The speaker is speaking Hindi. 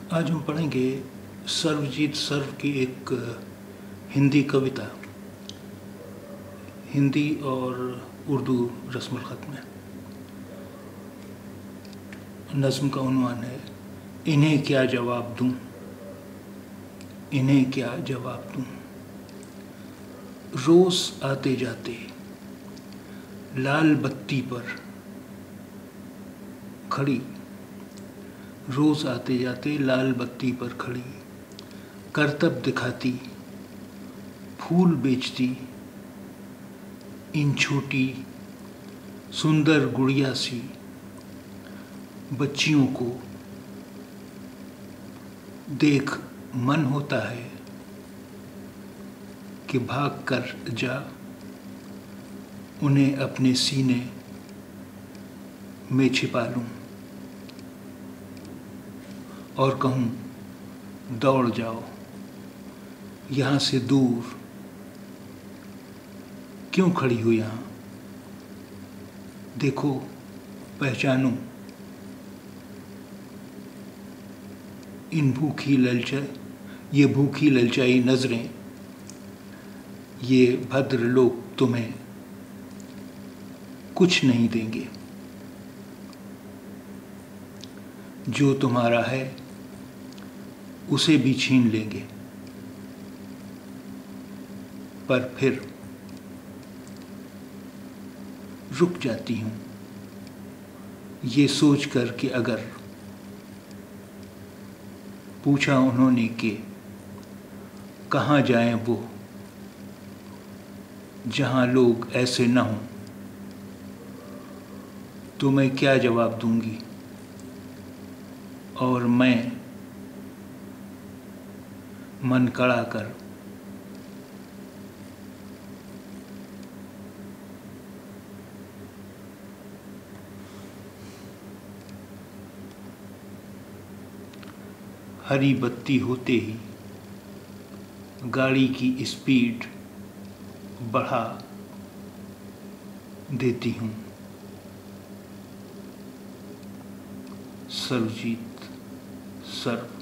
आज हम पढ़ेंगे सर्वजीत सर्व की एक हिंदी कविता, हिंदी और उर्दू रस्मुल ख़त में। नज़्म का उन्वान है, इन्हें क्या जवाब दूँ, इन्हें क्या जवाब दूँ। रोज़ आते जाते लाल बत्ती पर खड़ी, रोज़ आते जाते लाल बत्ती पर खड़ी, करतब दिखाती, फूल बेचती, इन छोटी सुंदर गुड़िया सी बच्चियों को देख मन होता है कि भाग कर जा, उन्हें अपने सीने में छिपा लूं और कहूं दौड़ जाओ यहाँ से दूर, क्यों खड़ी हो यहाँ, देखो पहचानो ये भूखी ललचाई नज़रें, ये भद्र लोग तुम्हें कुछ नहीं देंगे, जो तुम्हारा है उसे भी छीन लेंगे। पर फिर रुक जाती हूँ ये सोच कर कि अगर पूछा उन्होंने कि कहाँ जाएं वो जहाँ लोग ऐसे न हों, तो मैं क्या जवाब दूंगी। और मैं मन कड़ा कर हरी बत्ती होते ही गाड़ी की स्पीड बढ़ा देती हूँ। सर्वजीत सर्व।